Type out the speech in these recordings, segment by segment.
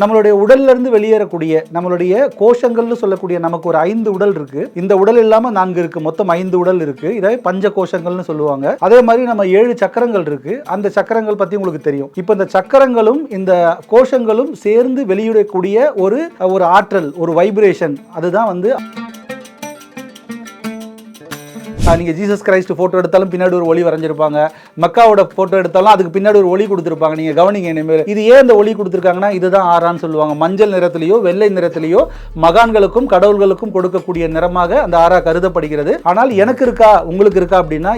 நம்மளுடைய உடல்ல இருந்து வெளியேறக்கூடிய நம்மளுடைய கோஷங்கள்னு சொல்லக்கூடிய நமக்கு ஒரு 5 உடல் இருக்கு. இந்த உடல் இல்லாம 4 இருக்கு. மொத்தம் 5 உடல் இருக்கு. இதை பஞ்ச கோஷங்கள்னு சொல்லுவாங்க. அதே மாதிரி நம்ம 7 சக்கரங்கள் இருக்கு. அந்த சக்கரங்கள் பத்தி உங்களுக்கு தெரியும். இப்போ இந்த சக்கரங்களும் இந்த கோஷங்களும் சேர்ந்து வெளியிடக்கூடிய ஒரு ஆற்றல், ஒரு வைப்ரேஷன், அதுதான் வந்து நீங்கள் ஜீசஸ் கிரைஸ்ட் ஃபோட்டோ எடுத்தாலும் பின்னாடி ஒரு ஒளி வரைஞ்சிருப்பாங்க. மக்காவோட ஃபோட்டோ எடுத்தாலும் அதுக்கு பின்னாடி ஒரு ஒளி கொடுத்துருப்பாங்க. நீங்கள் கவனிங்க இனிமேல். இது ஏன் இந்த ஒளி கொடுத்துருக்காங்கன்னா இதுதான் ஆறான்னு சொல்லுவாங்க. மஞ்சள் நிறத்திலேயோ வெள்ளை நிறத்திலேயோ மகான்களுக்கும் கடவுள்களுக்கும் கொடுக்கக்கூடிய நிறமாக அந்த ஆறா கருதப்படுகிறது. ஆனால் எனக்கு இருக்கா உங்களுக்கு இருக்கா அப்படின்னா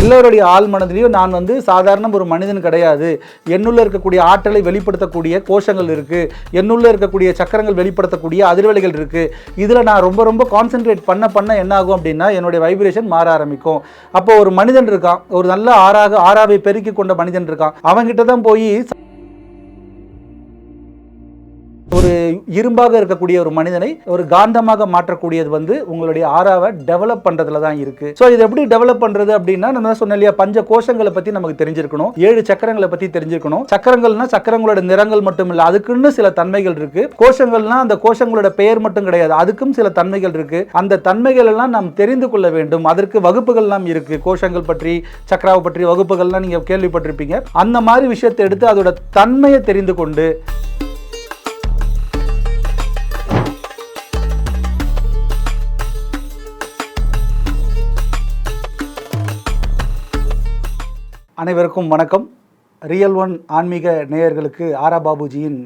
எல்லோருடைய ஆள் மனதிலையும் நான் வந்து சாதாரண ஒரு மனிதன் கிடையாது. என்னுள்ள இருக்கக்கூடிய ஆற்றலை வெளிப்படுத்தக்கூடிய கோஷங்கள் இருக்கு, என்னுள்ள இருக்கக்கூடிய சக்கரங்கள் வெளிப்படுத்தக்கூடிய அதிர்வலைகள் இருக்கு. இதில் நான் ரொம்ப கான்சென்ட்ரேட் பண்ண என்ன ஆகும் அப்படின்னா என்னுடைய வைப்ரேஷன் மாற ஆரம்பிக்கும். அப்போ ஒரு மனிதன் இருக்கான், ஒரு நல்ல ஆறாவை பெருக்கி கொண்ட மனிதன் இருக்கான். அவன்கிட்ட தான் போய் ஒரு இரும்பாக இருக்கக்கூடிய ஒரு மனிதனை ஒரு காந்தமாக மாற்றக்கூடியது வந்து உங்களுடைய ஆறாவை டெவலப் பண்றதுல தான் இருக்கு. ஸோ இது எப்படி டெவலப் பண்றது அப்படின்னா நம்ம சொன்ன இல்லையா, பஞ்ச கோஷங்களை பத்தி நமக்கு தெரிஞ்சிருக்கணும், 7 சக்கரங்களை பத்தி தெரிஞ்சிருக்கணும். சக்கரங்கள்னா சக்கரங்களோட நிறங்கள் மட்டும் இல்லை, அதுக்குன்னு சில தன்மைகள் இருக்கு. கோஷங்கள்னா அந்த கோஷங்களோட பெயர் மட்டும் கிடையாது, அதுக்கும் சில தன்மைகள் இருக்கு. அந்த தன்மைகள் எல்லாம் நாம் தெரிந்து கொள்ள வேண்டும். அதற்கு வகுப்புகள் எல்லாம் இருக்கு. கோஷங்கள் பற்றி சக்கராவை பற்றி வகுப்புகள்லாம் நீங்க கேள்விப்பட்டிருப்பீங்க. அந்த மாதிரி விஷயத்தை எடுத்து அதோட தன்மையை தெரிந்து கொண்டு அனைவருக்கும் வணக்கம். ரியல் ஒன் ஆன்மீக நேயர்களுக்கு ஆரா பாபுஜியின்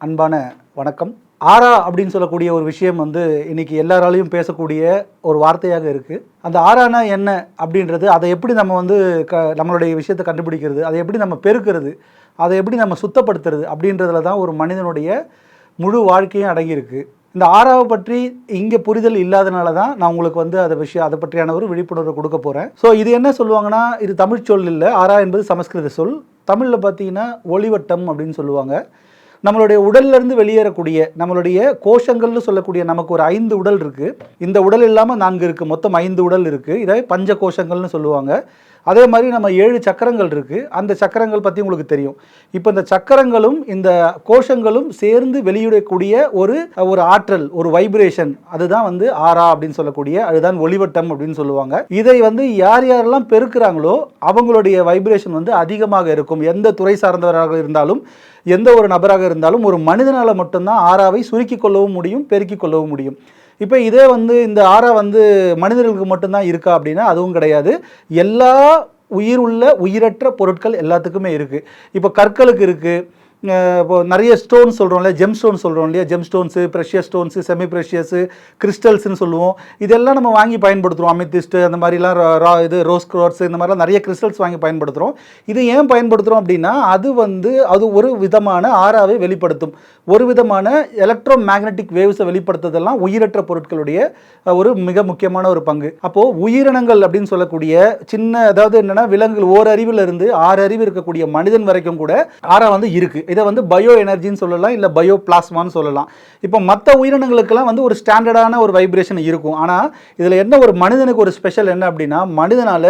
அன்பான வணக்கம். ஆரா அப்படின்னு சொல்லக்கூடிய ஒரு விஷயம் வந்து இன்னைக்கு எல்லாராலையும் பேசக்கூடிய ஒரு வார்த்தையாக இருக்குது. அந்த ஆரானா என்ன அப்படின்றது, அதை எப்படி நம்ம வந்து நம்மளுடைய விஷயத்தை கண்டுபிடிக்கிறது, அதை எப்படி நம்ம பெருக்கிறது, அதை எப்படி நம்ம சுத்தப்படுத்துறது அப்படின்றதுல தான் ஒரு மனிதனுடைய முழு வாழ்க்கையும் அடங்கியிருக்கு. இந்த ஆறாவை பற்றி இங்கே புரிதல் இல்லாதனால தான் நான் உங்களுக்கு வந்து அதை பற்றியான ஒரு விழிப்புணர்வு கொடுக்க போகிறேன். ஸோ இது என்ன சொல்லுவாங்கன்னா, இது தமிழ் சொல் இல்லை. ஆறா என்பது சமஸ்கிருத சொல். தமிழில் பார்த்தீங்கன்னா ஒளிவட்டம் அப்படின்னு சொல்லுவாங்க. நம்மளுடைய உடல்லேருந்து வெளியேறக்கூடிய நம்மளுடைய கோஷங்கள்னு சொல்லக்கூடிய நமக்கு ஒரு 5 உடல் இருக்குது. இந்த உடல் இல்லாமல் 4 இருக்குது. மொத்தம் 5 உடல் இருக்குது. இதை பஞ்ச கோஷங்கள்னு சொல்லுவாங்க. அதே மாதிரி நம்ம 7 சக்கரங்கள் இருக்குது. அந்த சக்கரங்கள் பற்றி உங்களுக்கு தெரியும். இப்போ இந்த சக்கரங்களும் இந்த கோஷங்களும் சேர்ந்து வெளியிடக்கூடிய ஒரு ஆற்றல், ஒரு வைப்ரேஷன், அதுதான் வந்து ஆறா அப்படின்னு சொல்லக்கூடிய, அதுதான் ஒளிவட்டம் அப்படின்னு சொல்லுவாங்க. இதை வந்து யாரெல்லாம் பெருக்கிறாங்களோ அவங்களுடைய வைப்ரேஷன் வந்து அதிகமாக இருக்கும். எந்த துறை சார்ந்தவராக இருந்தாலும், எந்த ஒரு நபராக இருந்தாலும், ஒரு மனிதனால் மட்டும்தான் ஆறாவை சுருக்கி கொள்ளவும் முடியும், பெருக்கி கொள்ளவும் முடியும். இப்போ இதே வந்து இந்த ஆறா வந்து மனிதர்களுக்கு மட்டும்தான் இருக்கா அப்படின்னா அதுவும் கிடையாது. எல்லா உயிரற்ற பொருட்கள் எல்லாத்துக்குமே இருக்குது. இப்போ கற்களுக்கு இருக்குது. இப்போ நிறைய ஸ்டோன்ஸ் சொல்கிறோம் இல்லையா, ஜெம் ஸ்டோன்ஸ் சொல்கிறோம் இல்லையா, gem stones, precious stones, semi precious, கிறிஸ்டல்ஸ்னு சொல்லுவோம். இதெல்லாம் நம்ம வாங்கி பயன்படுத்துகிறோம். அமித்திஸ்ட்டு அந்த மாதிரிலாம் ரோஸ் குவார்ட்ஸ் இந்த மாதிரிலாம் நிறைய கிறிஸ்டல்ஸ் வாங்கி பயன்படுத்துகிறோம். இது ஏன் பயன்படுத்துகிறோம் அப்படின்னா அது ஒரு விதமான ஆறாவை வெளிப்படுத்தும். ஒரு விதமான எலக்ட்ரோ மேக்னட்டிக் வேவ்ஸை வெளிப்படுத்துறதெல்லாம் உயிரற்ற பொருட்களுடைய ஒரு மிக முக்கியமான ஒரு பங்கு. அப்போது உயிரினங்கள் அப்படின்னு சொல்லக்கூடிய அதாவது என்னென்னா விலங்குகள், ஓரறிவிலிருந்து 6 அறிவு இருக்கக்கூடிய மனிதன் வரைக்கும் கூட ஆறா வந்து இருக்குது. இதை வந்து பயோ எனர்ஜின்னு சொல்லலாம், இல்லை பயோ பிளாஸ்மான்னு சொல்லலாம். இப்போ மற்ற உயிரினங்களுக்கெல்லாம் வந்து ஒரு ஸ்டாண்டர்டான ஒரு வைப்ரேஷன் இருக்கும். ஆனால் இதில் என்ன ஒரு மனிதனுக்கு ஒரு ஸ்பெஷல் என்ன அப்படின்னா, மனிதனால்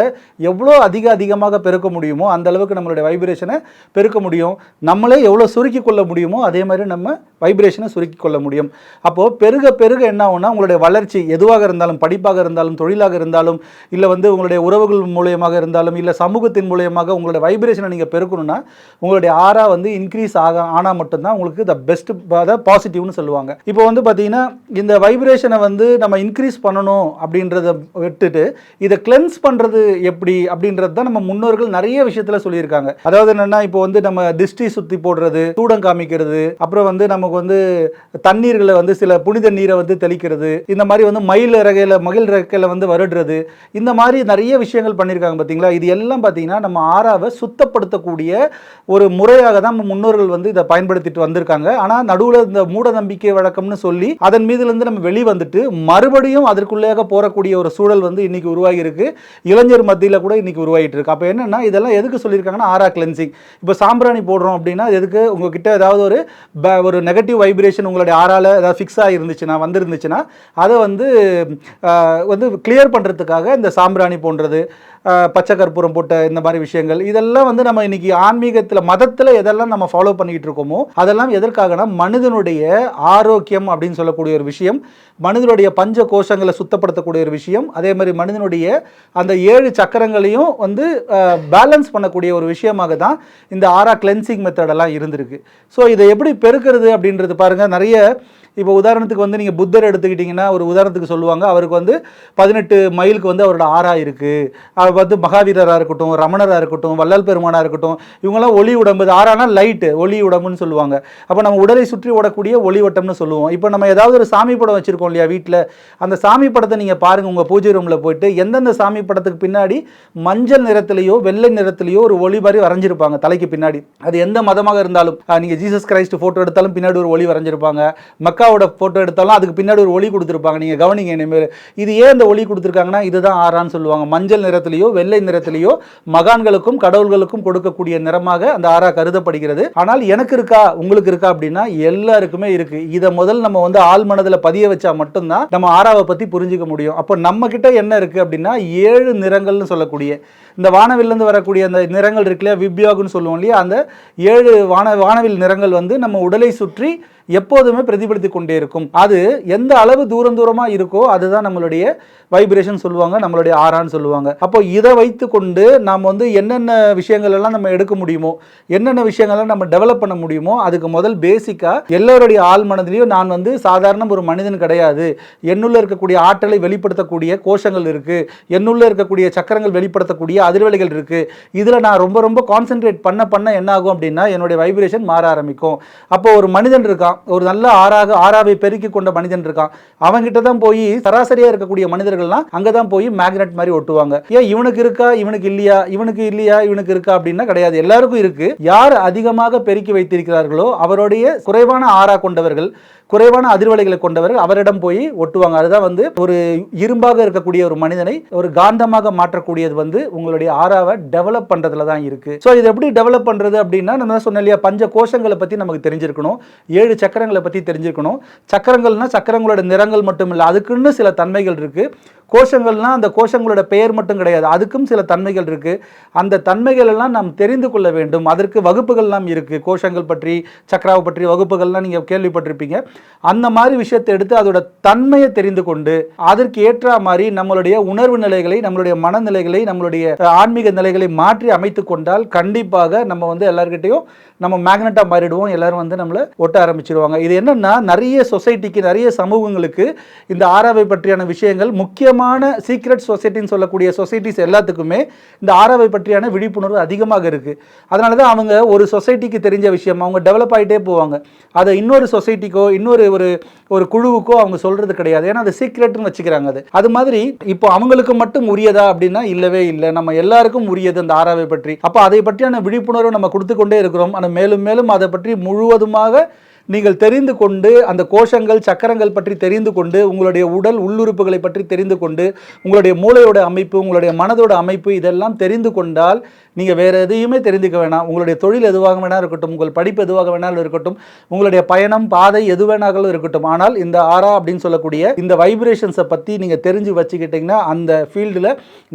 எவ்வளோ அதிகமாக பெருக்க முடியுமோ அந்த அளவுக்கு நம்மளுடைய வைப்ரேஷனை பெருக்க முடியும். நம்மளே எவ்வளோ சுருக்கி கொள்ள முடியுமோ அதே மாதிரி நம்ம வைப்ரேஷனை சுருக்கி கொள்ள முடியும். அப்போது பெருக என்ன ஆகும்னா, உங்களுடைய வளர்ச்சி எதுவாக இருந்தாலும், படிப்பாக இருந்தாலும், தொழிலாக இருந்தாலும், இல்லை வந்து உங்களுடைய உறவுகள் மூலியமாக இருந்தாலும், இல்லை சமூகத்தின் மூலியமாக உங்களுடைய வைப்ரேஷனை நீங்கள் பெருக்கணும்னா உங்களுடைய ஆறா வந்து இன்க்ரீஸ் ஆனால் மட்டும்தான் உங்களுக்கு த பெஸ்ட், அதாவது பாசிட்டிவ்னு சொல்லுவாங்க. இப்போ வந்து பார்த்தீங்கன்னா இந்த வைப்ரேஷனை வந்து நம்ம இன்க்ரீஸ் பண்ணணும் அப்படின்றத விட்டுட்டு இதை கிளென்ஸ் பண்ணுறது எப்படி அப்படின்றது தான் நம்ம முன்னோர்கள் நிறைய விஷயத்தில் சொல்லியிருக்காங்க. அதாவது என்னென்னா, இப்போ வந்து நம்ம திஷ்டி சுற்றி போடுறது, தூடம் காமிக்கிறது, அப்புறம் வந்து நமக்கு வந்து தண்ணீர்களை வந்து சில புனித நீரை வந்து தெளிக்கிறது, இந்த மாதிரி வந்து மகிழ் ரெக்கையில் வந்து வருடுறது, இந்த மாதிரி நிறைய விஷயங்கள் பண்ணியிருக்காங்க பார்த்தீங்களா. இது எல்லாம் பார்த்தீங்கன்னா நம்ம ஆறாவை சுத்தப்படுத்தக்கூடிய ஒரு முறையாக தான் நம்ம முன்னோர்கள் வந்து இதை பயன்படுத்திட்டு வந்திருக்காங்க. ஆனால் நடுவில் இந்த மூட நம்பிக்கை வழக்கம்னு சொல்லி அதன் மீதுலேருந்து நம்ம வெளிவந்துட்டு மறுபடியும் அதற்குள்ளேயாக போகக்கூடிய ஒரு சூழல் வந்து இன்னைக்கு உருவாகி இருக்கு. இளைஞர் மத்தியில் கூட இன்னைக்கு உருவாகிட்டு இருக்கு. அப்போ என்னன்னா, இதெல்லாம் எதுக்கு சொல்லியிருக்காங்கன்னா ஆறா கிளென்சிங். இப்போ சாம்பிராணி போடுறோம் அப்படின்னா எதுக்கு, உங்ககிட்ட ஏதாவது ஒரு நெகட்டிவ் வைப்ரேஷன் உங்களுடைய ஆறால ஏதாவது ஃபிக்ஸ் ஆகிருந்துச்சுன்னா வந்துருந்துச்சுன்னா அதை வந்து கிளியர் பண்ணுறதுக்காக இந்த சாம்பிராணி போன்றது, பச்சை கற்பூரம் போட்ட இந்த மாதிரி விஷயங்கள் இதெல்லாம் வந்து நம்ம இன்னைக்கு ஆன்மீகத்தில் மதத்தில் எதெல்லாம் நம்ம ஃபாலோ பண்ணிக்கிட்டு இருக்கோமோ அதெல்லாம் எதற்காகனா மனிதனுடைய ஆரோக்கியம் அப்படின்னு சொல்லக்கூடிய ஒரு விஷயம், மனிதனுடைய பஞ்ச கோஷங்களை சுத்தப்படுத்தக்கூடிய ஒரு விஷயம், அதே மாதிரி மனிதனுடைய அந்த 7 சக்கரங்களையும் வந்து பேலன்ஸ் பண்ணக்கூடிய ஒரு விஷயமாக தான் இந்த ஆரா கிளென்சிங் மெத்தடெல்லாம் இருந்திருக்கு. ஸோ இதை எப்படி பெருக்கிறது அப்படின்றது பாருங்கள். நிறைய இப்போ உதாரணத்துக்கு வந்து நீங்கள் புத்தர் எடுத்துக்கிட்டிங்கன்னா ஒரு உதாரணத்துக்கு சொல்லுவாங்க, அவருக்கு வந்து 18 மைலுக்கு வந்து அவரோட ஆறா இருக்குது. அவர் வந்து மகாவீரராக இருக்கட்டும், ரமணராக இருக்கட்டும், வள்ளல் பெருமானாக இருக்கட்டும், இவங்கெல்லாம் ஒளி உடம்பு. ஆறானா லைட்டு, ஒளி உடம்புன்னு சொல்லுவாங்க. அப்போ நம்ம உடலை சுற்றி ஓடக்கூடிய ஒளி வட்டம்னு சொல்லுவோம். இப்போ நம்ம ஏதாவது ஒரு சாமி படம் வச்சுருக்கோம் இல்லையா வீட்டில், அந்த சாமி படத்தை நீங்கள் பாருங்கள், உங்கள் பூஜை ரூமில் போயிட்டு எந்தெந்த சாமி படத்துக்கு பின்னாடி மஞ்சள் நிறத்திலேயோ வெள்ளை நிறத்திலேயோ ஒரு ஒளி மாதிரி வரைஞ்சிருப்பாங்க தலைக்கு பின்னாடி. அது எந்த மதமாக இருந்தாலும், நீங்கள் ஜீசஸ் கிரைஸ்ட் ஃபோட்டோ எடுத்தாலும் பின்னாடி ஒரு ஒளி வரைஞ்சிருப்பாங்க, மக்காவோட போட்டோ எடுத்தாலும் அதுக்கு பின்னாடி ஒரு ஒளி கொடுத்துருப்பாங்க. நீங்கள் கவனிங்க இனிமேல். இது ஏன் இந்த ஒளி கொடுத்துருக்காங்கன்னா இதுதான் ஆறான்னு சொல்லுவாங்க. மஞ்சள் நிறத்திலேயோ வெள்ளை நிறத்திலேயோ மகான்களுக்கும் கடவுள்களுக்கும் கொடுக்கக்கூடிய நிறமாக அந்த ஆறா கருதப்படுகிறது. ஆனால் எனக்கு இருக்கா உங்களுக்கு இருக்கா அப்படின்னா எல்லாருக்குமே இருக்கு. இதை முதல் நம்ம வந்து ஆள் மனதில் பதிய வச்சா மட்டும்தான் நம்ம ஆறாவை பற்றி புரிஞ்சிக்க முடியும். அப்போ நம்ம கிட்ட என்ன இருக்கு அப்படின்னா 7 நிறங்கள்னு சொல்லக்கூடிய இந்த வானவிலிருந்து வரக்கூடிய அந்த நிறங்கள் இருக்கு இல்லையா, விப்யாகுன்னு சொல்லுவோம் இல்லையா, அந்த 7 வானவில் நிறங்கள் வந்து நம்ம உடலை சுற்றி எப்போதுமே பிரதிபலித்து கொண்டே இருக்கும். அது எந்த அளவு தூரமாக இருக்கோ அதுதான் நம்மளுடைய வைப்ரேஷன் சொல்லுவாங்க, நம்மளுடைய ஆறான்னு சொல்லுவாங்க. அப்போ இதை வைத்து கொண்டு நாம் வந்து என்னென்ன விஷயங்கள் எல்லாம் நம்ம எடுக்க முடியுமோ, என்னென்ன விஷயங்கள்லாம் நம்ம டெவலப் பண்ண முடியுமோ, அதுக்கு முதல் பேசிக்காக எல்லோருடைய ஆள் மனதிலையும் நான் வந்து சாதாரண ஒரு மனிதன் கிடையாது, என்னுள்ள இருக்கக்கூடிய ஆற்றலை வெளிப்படுத்தக்கூடிய கோஷங்கள் இருக்கு, என்னுள்ள இருக்கக்கூடிய சக்கரங்கள் வெளிப்படுத்தக்கூடிய அதிர்வலைகள் இருக்கு, இதில் நான் ரொம்ப ரொம்ப கான்சென்ட்ரேட் பண்ண என்ன ஆகும் அப்படின்னா என்னுடைய வைப்ரேஷன் மாற ஆரம்பிக்கும். அப்போ ஒரு மனிதன் இருக்கான், ஒரு நல்ல ஆறாவை பெருக்கி கொண்ட மனிதன் இருக்கான், அவன்கிட்ட தான் போய் சராசரியாக இருக்கக்கூடிய மனிதர்கள்லாம் அங்கே தான் போய் மேக்னெட் மாதிரி ஒட்டுவாங்க. ஏன் இவனுக்கு இருக்கா இவனுக்கு இல்லையா, இவனுக்கு இல்லையா இவனுக்கு இருக்கா அப்படின்னா கிடையாது, எல்லாருக்கும் இருக்கு. யார் அதிகமாக பெருக்கி வைத்திருக்கிறார்களோ அவருடைய குறைவான ஆறா கொண்டவர்கள், குறைவான அதிர்வலைகளை கொண்டவர்கள் அவரிடம் போய் ஒட்டுவாங்க. அதுதான் வந்து ஒரு இரும்பாக இருக்கக்கூடிய ஒரு மனிதனை ஒரு காந்தமாக மாற்றக்கூடியது வந்து உங்களுடைய ஆறாவை டெவலப் பண்றதுல தான் இருக்கு. ஸோ இது எப்படி டெவலப் பண்றது அப்படின்னா, நம்ம சொன்ன இல்லையா, பஞ்ச கோஷங்களை பத்தி நமக்கு தெரிஞ்சிருக்கணும், 7 சக்கரங்களை பத்தி தெரிஞ்சிருக்கணும். சக்கரங்கள்னா சக்கரங்களோட நிறங்கள் மட்டும் இல்லை, அதுக்குன்னு சில தன்மைகள் இருக்கு. கோஷங்கள்னா அந்த கோஷங்களோட பெயர் மட்டும் கிடையாது, அதுக்கும் சில தன்மைகள் இருக்கு. அந்த தன்மைகள் எல்லாம் நாம் தெரிந்து கொள்ள வேண்டும். அதற்கு வகுப்புகள்லாம் இருக்கு. கோஷங்கள் பற்றி, சக்கராவை பற்றி வகுப்புகள்லாம் நீங்க கேள்விப்பட்டிருப்பீங்க. அந்த மாதிரி விஷயத்தை எடுத்து அதோட தன்மையை தெரிந்து கொண்டு அதற்கு ஏற்ற மாதிரி நம்மளுடைய உணர்வு நிலைகளை, நம்மளுடைய மனநிலைகளை, நம்மளுடைய ஆன்மீக நிலைகளை மாற்றி அமைத்து கொண்டால் கண்டிப்பாக நம்ம வந்து எல்லார்கிட்டையும் நம்ம மேக்னெட்டா மாறிடுவோம். எல்லாரும் வந்து நம்மளை ஒட்ட ஆரம்பிச்சிருவாங்க. இது என்னன்னா நிறைய சொசைட்டிக்கு, நிறைய சமூகங்களுக்கு இந்த ஆறாவை பற்றியான விஷயங்கள் முக்கியமான சீக்ரெட் சொசைட்டின்னு சொல்லக்கூடிய சொசைட்டிஸ் எல்லாத்துக்குமே இந்த ஆறாவை பற்றியான விழிப்புணர்வு அதிகமாக இருக்கு. அதனால தான் அவங்க ஒரு சொசைட்டிக்கு தெரிஞ்ச விஷயம் அவங்க டெவலப் ஆகிட்டே போவாங்க. அதை இன்னொரு சொசைட்டிக்கோ இன்னொரு ஒரு குழுவுக்கோ அவங்க சொல்றது கிடையாது. ஏன்னா அது சீக்ரெட்னு வச்சுக்கிறாங்க. அது மாதிரி இப்போ அவங்களுக்கு மட்டும் உரியதா அப்படின்னா இல்லவே இல்லை, நம்ம எல்லாருக்கும் உரியது அந்த ஆறாவை பற்றி. அப்போ அதை பற்றியான விழிப்புணர்வு நம்ம கொடுத்து கொண்டே இருக்கிறோம். ஆனால் மேலும் மேலும் அதை பற்றி முழுவதுமாக நீங்கள் தெரிந்து கொண்டு, அந்த கோஷங்கள் சக்கரங்கள் பற்றி தெரிந்து கொண்டு, உங்களுடைய உடல் உள்ளுறுப்புகளை பற்றி தெரிந்து கொண்டு, உங்களுடைய மூளையோட அமைப்பு, உங்களுடைய மனதோட அமைப்பு இதெல்லாம் தெரிந்து கொண்டால் நீங்கள் வேறு எதையுமே தெரிந்துக்க வேணாம். உங்களுடைய தொழில் எதுவாக வேணாலும் இருக்கட்டும், உங்கள் படிப்பு எதுவாக வேணாலும் இருக்கட்டும், உங்களுடைய பயணம் பாதை எது வேணாலும் இருக்கட்டும், ஆனால் இந்த ஆரா அப்படின்னு சொல்லக்கூடிய இந்த வைப்ரேஷன்ஸை பற்றி நீங்கள் தெரிஞ்சு வச்சுக்கிட்டிங்கன்னா அந்த ஃபீல்டில்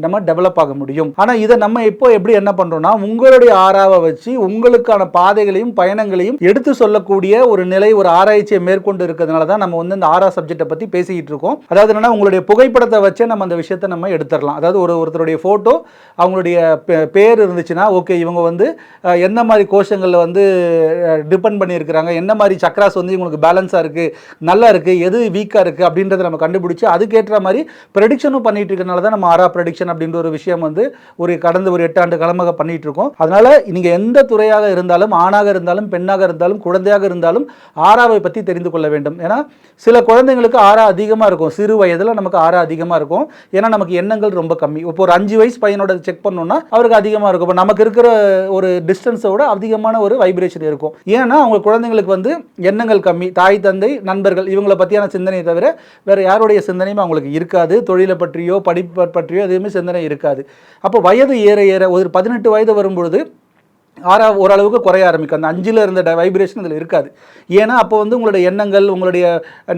நம்ம டெவலப் ஆக முடியும். ஆனால் இதை நம்ம இப்போ எப்படி என்ன பண்ணுறோம்னா, உங்களுடைய ஆராவை வச்சு உங்களுக்கான பாதைகளையும் பயணங்களையும் எடுத்து சொல்லக்கூடிய ஒரு நிலை, ஒரு ஆராய்ச்சியை மேற்கொண்டு இருக்கிறதுனால தான் நம்ம வந்து இந்த ஆரா சப்ஜெக்டை பற்றி பேசிக்கிட்டு இருக்கோம். அதாவது என்னன்னா, உங்களுடைய புகைப்படத்தை வச்சே நம்ம அந்த விஷயத்தை நம்ம எடுத்துடலாம். அதாவது ஒருத்தருடைய ஃபோட்டோ, அவங்களுடைய பேர் இருந்துச்சுன்னா ஓகே, இவங்க வந்து என்ன மாதிரி கோஷங்களில் வந்து டிபெண்ட் பண்ணியிருக்கிறாங்க, என்ன மாதிரி சக்ராஸ் வந்து இவங்களுக்கு பேலன்ஸாக இருக்குது, நல்லா இருக்குது, எது வீக்காக இருக்குது அப்படின்றத நம்ம கண்டுபிடிச்சி அதுக்கேற்ற மாதிரி ப்ரெடிக்ஷனும் பண்ணிட்டு இருக்கிறனால தான் நம்ம ஆரா ப்ரெடிக்ஷன் அப்படின்ற ஒரு விஷயம் வந்து கடந்த ஒரு 8 ஆண்டு காலமாக பண்ணிட்டு இருக்கோம். அதனால நீங்கள் எந்த துறையாக இருந்தாலும், ஆணாக இருந்தாலும் பெண்ணாக இருந்தாலும் குழந்தையாக இருந்தாலும் ஆராவை பற்றி தெரிந்து கொள்ள வேண்டும். ஏன்னா சில குழந்தைங்களுக்கு ஆரா அதிகமாக இருக்கும், சிறு வயதில் நமக்கு ஆரா அதிகமாக இருக்கும். ஏன்னா நமக்கு எண்ணங்கள் ரொம்ப கம்மி. இப்போ ஒரு 5 வயசு பையனோட செக் பண்ணோம்னா அவருக்கு அதிகமாக இருக்கும். இப்போ நமக்கு இருக்கிற ஒரு டிஸ்டன்ஸோட அதிகமான ஒரு வைப்ரேஷன் இருக்கும். ஏன்னா அவங்க குழந்தைங்களுக்கு வந்து எண்ணங்கள் கம்மி, தாய் தந்தை நண்பர்கள் இவங்களை பற்றியான சிந்தனையை தவிர வேறு யாருடைய சிந்தனையும் அவங்களுக்கு இருக்காது. தொழிலை பற்றியோ படிப்பு பற்றியோ எதுவுமே சிந்தனை இருக்காது. அப்போ வயது ஏற ஏற ஒரு 18 வயது வரும்பொழுது ஆறா ஓரளவுக்கு குறைய ஆரம்பிக்கும். அந்த 5ல் இருந்த வைப்ரேஷன் இதில் இருக்காது. ஏன்னா அப்போ வந்து உங்களுடைய எண்ணங்கள், உங்களுடைய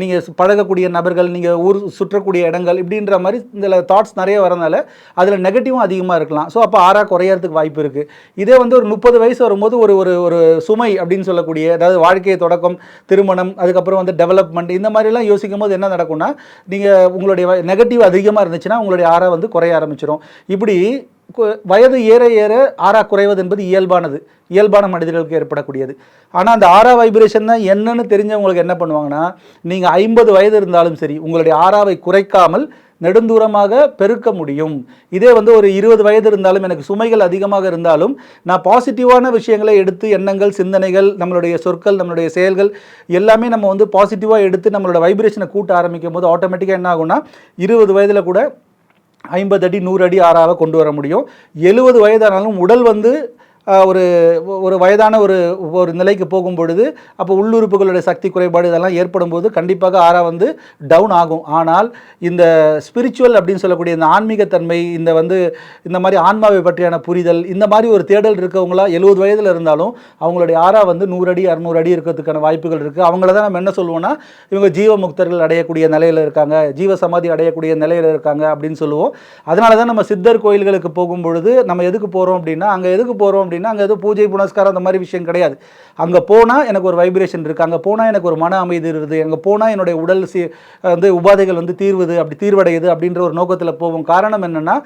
நீங்கள் பழகக்கூடிய நபர்கள், நீங்கள் ஊர் சுற்றக்கூடிய இடங்கள் இப்படின்ற மாதிரி இதில் தாட்ஸ் நிறைய வரனால அதில் நெகட்டிவும் அதிகமாக இருக்கலாம். ஸோ அப்போ ஆறா குறையறதுக்கு வாய்ப்பு இருக்குது. இதே வந்து ஒரு 30 வயசு வரும்போது ஒரு ஒரு ஒரு சுமை அப்படின்னு சொல்லக்கூடிய, அதாவது வாழ்க்கையை தொடக்கம், திருமணம், அதுக்கப்புறம் வந்து டெவலப்மெண்ட், இந்த மாதிரிலாம் யோசிக்கும் போது என்ன நடக்கும்னா, நீங்கள் உங்களுடைய நெகட்டிவ் அதிகமாக இருந்துச்சுன்னா உங்களுடைய ஆறா வந்து குறைய ஆரம்பிச்சிடும். இப்படி வயது ஏற ஏற ஆறா குறைவது என்பது இயல்பான மனிதர்களுக்கு ஏற்படக்கூடியது. ஆனால் அந்த ஆறா வைப்ரேஷன் தான் என்னன்னு தெரிஞ்சவங்களுக்கு என்ன பண்ணுவாங்கன்னா, நீங்கள் 50 வயது இருந்தாலும் சரி உங்களுடைய ஆறாவை குறைக்காமல் நெடுந்தூரமாக பெருக்க முடியும். இதே வந்து ஒரு 20 வயது இருந்தாலும், எனக்கு சுமைகள் அதிகமாக இருந்தாலும், நான் பாசிட்டிவான விஷயங்களை எடுத்து, எண்ணங்கள், சிந்தனைகள், நம்மளுடைய சொற்கள், நம்மளுடைய செயல்கள் எல்லாமே நம்ம வந்து பாசிட்டிவாக எடுத்து நம்மளோட வைப்ரேஷனை கூட்ட ஆரம்பிக்கும் போது ஆட்டோமேட்டிக்காக என்ன ஆகும்னா 20 வயதில் கூட 50 அடி 100 அடி ஆறாக கொண்டு வர முடியும். 70 வயதானாலும் உடல் வந்து ஒரு ஒரு வயதான ஒரு நிலைக்கு போகும் பொழுது அப்போ உள்ளுறுப்புகளுடைய சக்தி குறைபாடு இதெல்லாம் ஏற்படும் போது கண்டிப்பாக ஆறா வந்து டவுன் ஆகும். ஆனால் இந்த ஸ்பிரிச்சுவல் அப்படின்னு சொல்லக்கூடிய இந்த ஆன்மீகத்தன்மை, இந்த மாதிரி ஆன்மாவை பற்றியான புரிதல், இந்த மாதிரி ஒரு தேடல் இருக்கவங்களா 70 வயதில் இருந்தாலும் அவங்களுடைய ஆறா வந்து 100 அடி 200 அடி இருக்கிறதுக்கான வாய்ப்புகள் இருக்குது. அவங்கள தான் நம்ம என்ன சொல்லுவோம்னா, இவங்க ஜீவமுக்தர்கள் அடையக்கூடிய நிலையில் இருக்காங்க, ஜீவசமாதி அடையக்கூடிய நிலையில் இருக்காங்க அப்படின்னு சொல்லுவோம். அதனால தான் நம்ம சித்தர் கோயில்களுக்கு போகும்பொழுது நம்ம எதுக்கு போகிறோம் அப்படின்னா, அங்கே எதுக்கு போகிறோம் அப்படின்னா, அங்கே எதுவும் பூஜை புனஸ்காரம் அந்த மாதிரி விஷயம் கிடையாது. அங்கே போனால் எனக்கு ஒரு வைப்ரேஷன் இருக்குது, அங்கே போனால் எனக்கு ஒரு மன அமைதி இருக்குது, அங்கே போனால் என்னுடைய உடல் வந்து உபாதைகள் வந்து தீர்வடையுது அப்படின்ற ஒரு நோக்கத்தில் போவோம். காரணம் என்னென்னா,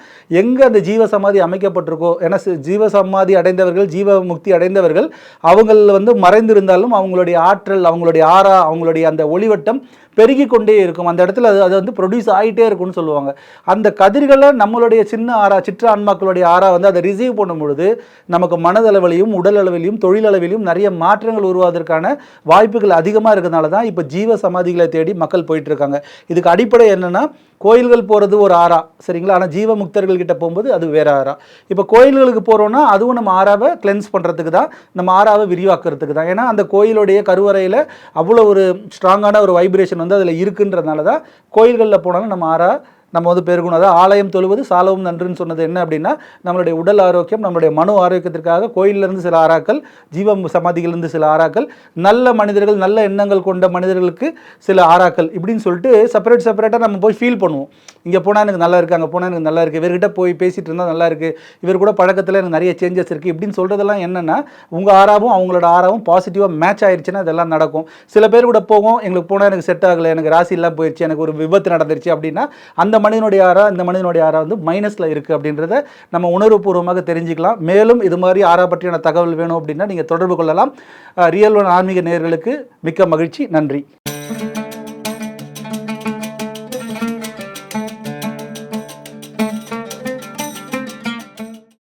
எங்கே அந்த ஜீவசமாதி அமைக்கப்பட்டிருக்கோ, ஏன்னா ஜீவசமாதி அடைந்தவர்கள், ஜீவ முக்தி அடைந்தவர்கள் அவங்கள் வந்து மறைந்திருந்தாலும் அவங்களுடைய ஆற்றல், அவங்களுடைய ஆறா, அவங்களுடைய அந்த ஒளிவட்டம் பெருகி கொண்டே இருக்கும். அந்த இடத்துல அது வந்து ப்ரொடியூஸ் ஆகிட்டே இருக்கும்னு சொல்லுவாங்க. அந்த கதிர்களை நம்மளுடைய சின்ன ஆறா, சிற்ற ஆன்மாக்களுடைய ஆறா வந்து அதை ரிசீவ் பண்ணும் பொழுது நமக்கு மனதளவிலையும், உடல் அளவிலையும், தொழில் அளவிலையும் நிறைய மாற்றங்கள் உருவாவதற்கான வாய்ப்புகள் அதிகமாக இருக்கிறதுனால தான் இப்போ ஜீவ சமாதிகளை தேடி மக்கள் போயிட்டு இருக்காங்க. இதுக்கு அடிப்படை என்னென்னா, கோயில்கள் போகிறது ஒரு ஆறா, சரிங்களா? ஆனால் ஜீவ முக்தர்கள் கிட்ட போகும்போது அது வேற ஆறா. இப்போ கோயில்களுக்கு போகிறோன்னா அதுவும் நம்ம ஆறாவை கிளென்ஸ் பண்ணுறதுக்கு தான், நம்ம ஆறாவை விரிவாக்குறதுக்கு தான். ஏன்னா அந்த கோயிலுடைய கருவறையில் அவ்வளோ ஒரு ஸ்ட்ராங்கான ஒரு வைப்ரேஷன் வந்து அதில் இருக்குன்றதுனால தான் கோயில்களில் போனாலும் நம்ம ஆறா நம்ம வந்து பெருகணும். அதாவது ஆலயம் தொழுவது சாலவும் நன்றுன்னு சொன்னது என்ன அப்படின்னா, நம்மளுடைய உடல் ஆரோக்கியம், நம்மளுடைய மனோ ஆரோக்கியத்திற்காக கோயிலிருந்து சில ஆறாக்கள், ஜீவ சமாதிகளிலிருந்து சில ஆறாக்கள், நல்ல மனிதர்கள், நல்ல எண்ணங்கள் கொண்ட மனிதர்களுக்கு சில ஆறாக்கள், இப்படின்னு சொல்லிட்டு செப்பரேட்டாக நம்ம போய் ஃபீல் பண்ணுவோம். இங்கே போனால் எனக்கு நல்லா இருக்குது, அங்கே போனால் எனக்கு நல்லா இருக்குது, இவர்கிட்ட போய் பேசிகிட்டு இருந்தால் நல்லா இருக்குது, இவர் கூட பழக்கத்தில் எனக்கு நிறைய சேஞ்சஸ் இருக்குது இப்படின்னு சொல்கிறதெல்லாம் என்னென்னா, உங்கள் ஆறாவும் அவங்களோட ஆறாவும் பாசிட்டிவாக மேட்ச் ஆயிடுச்சுன்னா இதெல்லாம் நடக்கும். சில பேர் கூட போவோம், எங்களுக்கு போனால் எனக்கு செட் ஆகலை, எனக்கு ராசி எல்லாம் போயிடுச்சு, எனக்கு ஒரு விபத்து நடந்துருச்சு அப்படின்னா அந்த மனிதனுடைய ஆறா, இந்த மனிதனுடைய ஆறா வந்து மைனஸில் இருக்குது அப்படின்றத நம்ம உணர்வுபூர்வமாக தெரிஞ்சுக்கலாம். மேலும் இது மாதிரி ஆறா பற்றியான தகவல் வேணும் அப்படின்னா நீங்கள் தொடர்பு கொள்ளலாம். ரியல் ஒன் ஆன்மீக நேயர்களுக்கு மிக்க மகிழ்ச்சி. நன்றி.